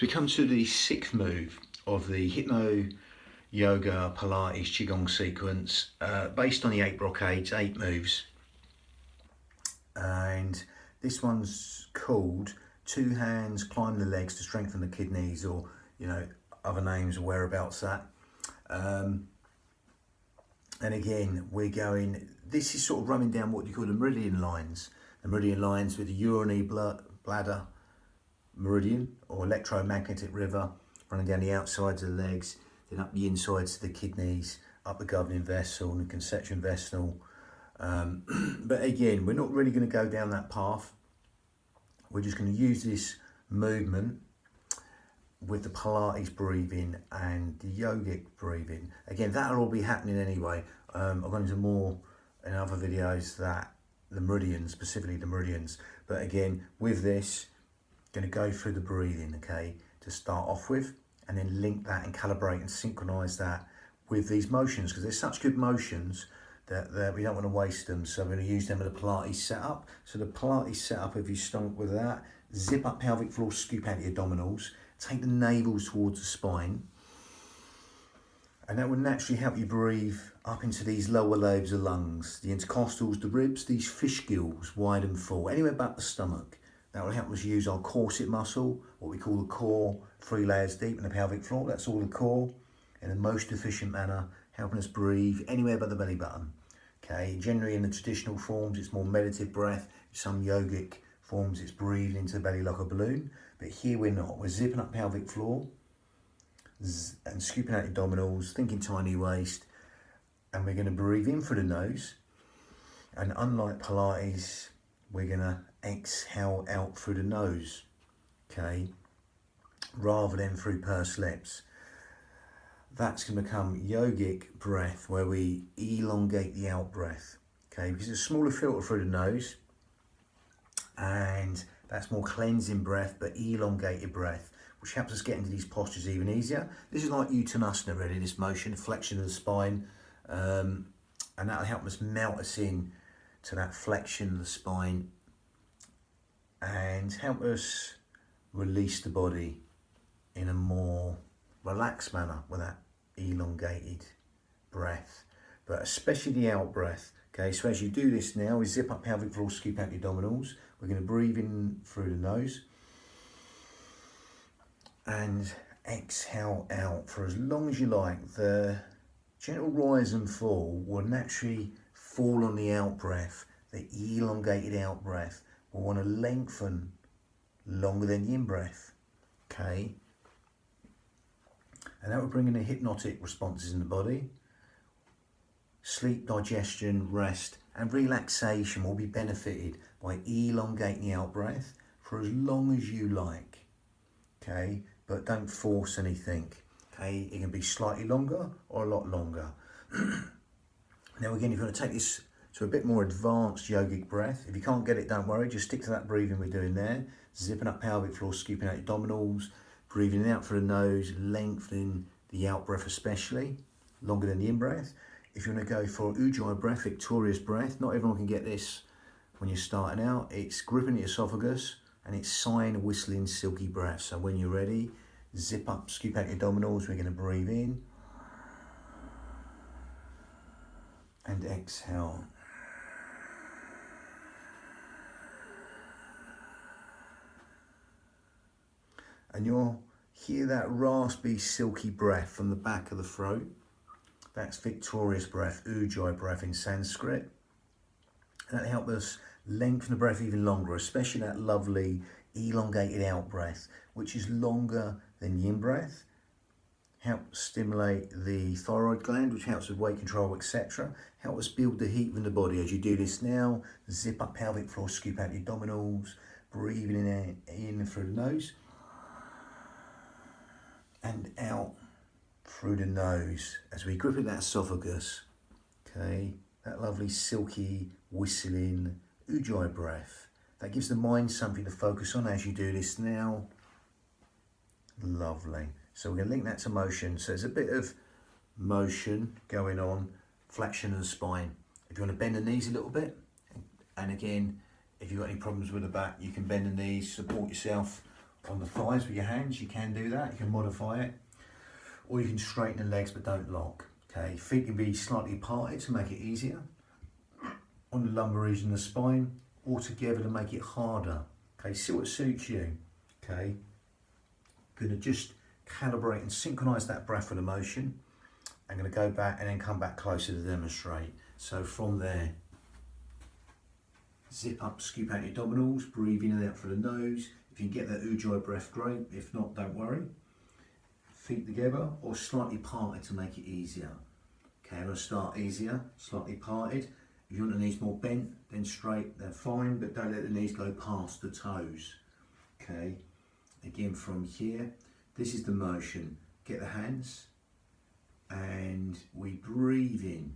we come to the sixth move of the hypno yoga Pilates Qigong sequence, based on the 8 brocades, 8 moves. And this one's called 2 hands climb the legs to strengthen the kidneys, or other names or whereabouts that. And again, we're going, this is sort of running down what you call the meridian lines. The meridian lines with the urinary bladder meridian or electromagnetic river running down the outsides of the legs, then up the insides of the kidneys, up the governing vessel and the conception vessel. But again, we're not really going to go down that path. We're just going to use this movement with the Pilates breathing and the yogic breathing. Again, that'll all be happening anyway. I've gone into more in other videos that the meridians, specifically the meridians. But again, with this, going to go through the breathing, okay, to start off with, and then link that and calibrate and synchronize that with these motions, because they're such good motions that we don't want to waste them. So we're going to use them with the Pilates setup. So the Pilates setup, if you start with that, zip up pelvic floor, scoop out the abdominals, take the navels towards the spine, and that will naturally help you breathe up into these lower lobes of lungs, the intercostals, the ribs, these fish gills, wide and full, anywhere but the stomach. That will help us use our corset muscle, what we call the core, 3 layers deep in the pelvic floor. That's all the core, in the most efficient manner, helping us breathe anywhere but the belly button. Okay, generally in the traditional forms, it's more meditative breath. Some yogic forms, it's breathing into the belly like a balloon. But here we're not. We're zipping up pelvic floor and scooping out abdominals, thinking tiny waist. And we're going to breathe in through the nose. And unlike Pilates, we're going to exhale out through the nose, okay, rather than through pursed lips. That's going to become yogic breath, where we elongate the out breath, okay, because it's a smaller filter through the nose, and that's more cleansing breath, but elongated breath, which helps us get into these postures even easier. This is like Uttanasana, really, this motion, flexion of the spine, and that'll help us melt us in to that flexion of the spine and help us release the body in a more relaxed manner with that elongated breath, but especially the out breath. Okay, so as you do this now, we zip up pelvic floor, scoop out the abdominals. We're going to breathe in through the nose and exhale out for as long as you like. The gentle rise and fall will naturally fall on the out breath. The elongated out breath will want to lengthen longer than the in breath, okay? And that will bring in the hypnotic responses in the body. Sleep, digestion, rest, and relaxation will be benefited by elongating the out breath for as long as you like, okay? But don't force anything, okay? It can be slightly longer or a lot longer. Now again, if you want to take this to a bit more advanced yogic breath, if you can't get it, don't worry, just stick to that breathing we're doing there. Zipping up pelvic floor, scooping out abdominals, breathing out through the nose, lengthening the out breath especially, longer than the in breath. If you want to go for Ujjayi breath, victorious breath, not everyone can get this when you're starting out. It's gripping the esophagus and it's sighing, whistling, silky breath. So when you're ready, zip up, scoop out your abdominals, we're going to breathe in and exhale. And you'll hear that raspy, silky breath from the back of the throat. That's victorious breath, Ujjayi breath in Sanskrit. And that'll help us lengthen the breath even longer, especially that lovely elongated out breath, which is longer than the in breath. Help stimulate the thyroid gland, which helps with weight control, etc. Help us build the heat in the body. As you do this now, zip up pelvic floor, scoop out the abdominals, breathing in through the nose and out through the nose as we grip at that esophagus, okay, that lovely silky whistling Ujjayi breath. That gives the mind something to focus on as you do this now. Lovely. So we're going to link that to motion. So there's a bit of motion going on, flexion of the spine. If you want to bend the knees a little bit, and again, if you've got any problems with the back, you can bend the knees, support yourself on the thighs with your hands, you can do that, you can modify it. Or you can straighten the legs but don't lock. Okay, feet can be slightly parted to make it easier on the lumbar region of the spine, or together to make it harder. Okay, see what suits you. Okay, gonna just calibrate and synchronize that breath with the motion. I'm gonna go back and then come back closer to demonstrate. So from there, zip up, scoop out your abdominals, breathe in and out through the nose. If you can get that Ujjayi breath, great. If not, don't worry. Feet together or slightly parted to make it easier. Okay, I'm going to start easier, slightly parted. If you want the knees more bent, then straight, they're fine, but don't let the knees go past the toes. Okay, again from here, this is the motion. Get the hands and we breathe in.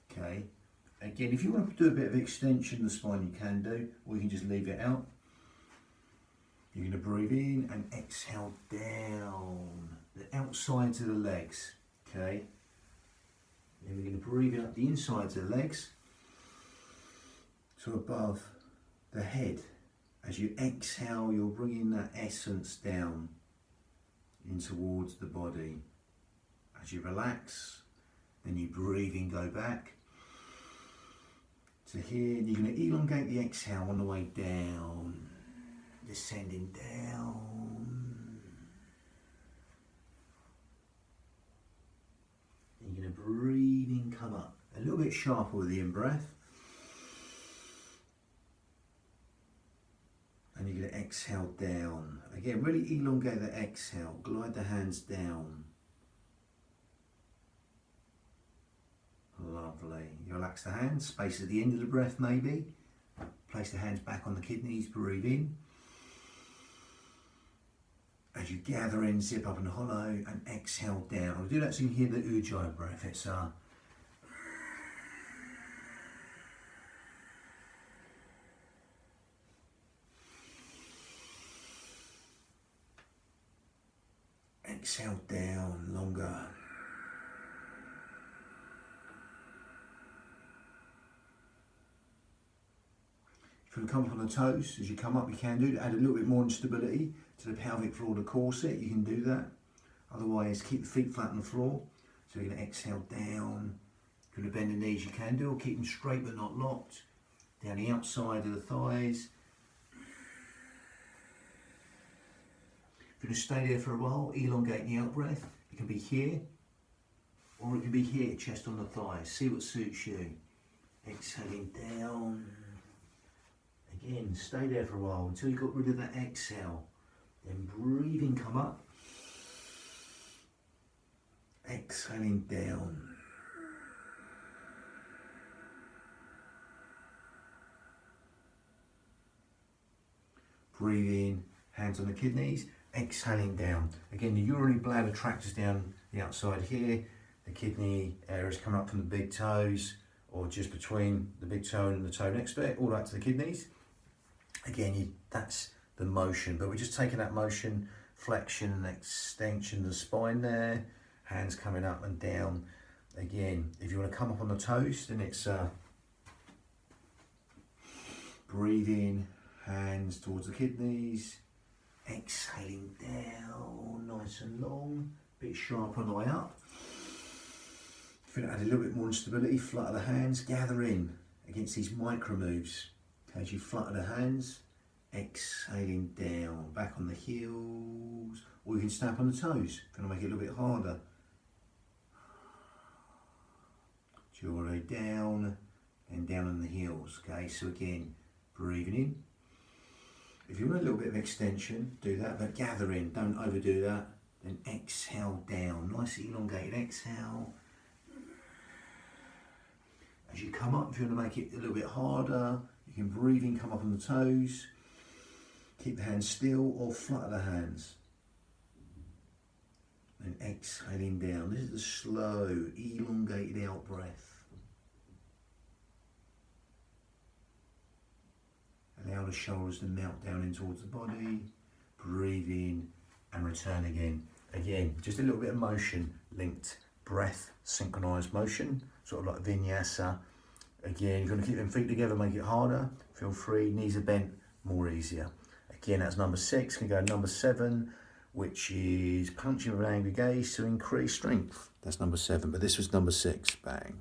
Okay, again, if you want to do a bit of extension of the spine, you can do, or you can just leave it out. You're going to breathe in and exhale down the outsides of the legs, okay? Then we're going to breathe in up the insides of the legs to above the head. As you exhale, you're bringing that essence down in towards the body. As you relax, then you breathe in, go back to here, and you're going to elongate the exhale on the way down. Descending down. And you're going to breathe in, come up. A little bit sharper with the in-breath. And you're going to exhale down. Again, really elongate the exhale. Glide the hands down. Lovely. You relax the hands. Space at the end of the breath maybe. Place the hands back on the kidneys. Breathe in. As you gather in, zip up and hollow, and exhale down. I'll do that so you can hear the Ujjayi breath. It's exhale down, longer. If you come up on the toes, as you come up, you can do to add a little bit more instability to the pelvic floor of the corset. You can do that. Otherwise, keep the feet flat on the floor. So you're going to exhale down. If you're going to bend the knees, you can do, or keep them straight but not locked. Down the outside of the thighs. If you're going to stay there for a while, elongate the out breath. It can be here, or it can be here, chest on the thighs. See what suits you. Exhaling down. Again, stay there for a while until you got rid of that exhale. Then breathing, come up. Exhaling down. Breathe in, hands on the kidneys, exhaling down. Again, the urinary bladder tracts down the outside here. The kidney area is coming up from the big toes, or just between the big toe and the toe next to it, all right to the kidneys. Again, that's the motion, but we're just taking that motion, flexion and extension of the spine there, hands coming up and down. Again, if you want to come up on the toes, then it's breathe in, hands towards the kidneys, exhaling down, nice and long, bit sharp on the way up. If you want to add a little bit more instability, flutter the hands, gather in against these micro moves. As you flutter the hands, exhaling down, back on the heels, or you can snap on the toes, if you want to make it a little bit harder. Jaw down, and down on the heels, okay? So again, breathing in. If you want a little bit of extension, do that, but gather in, don't overdo that. Then exhale down, nice elongated exhale. As you come up, if you want to make it a little bit harder, you can breathe in, come up on the toes, keep the hands still or flutter the hands. And exhaling down. This is the slow, elongated out breath. Allow the shoulders to melt down in towards the body. Breathe in and return again. Again, just a little bit of motion linked. Breath, synchronized motion, sort of like vinyasa. Again, if you want to keep them feet together, make it harder. Feel free, knees are bent, more easier. Again, that's number 6. Can go number 7, which is punching with an angry gaze to increase strength. That's number 7, but this was number 6. Bang.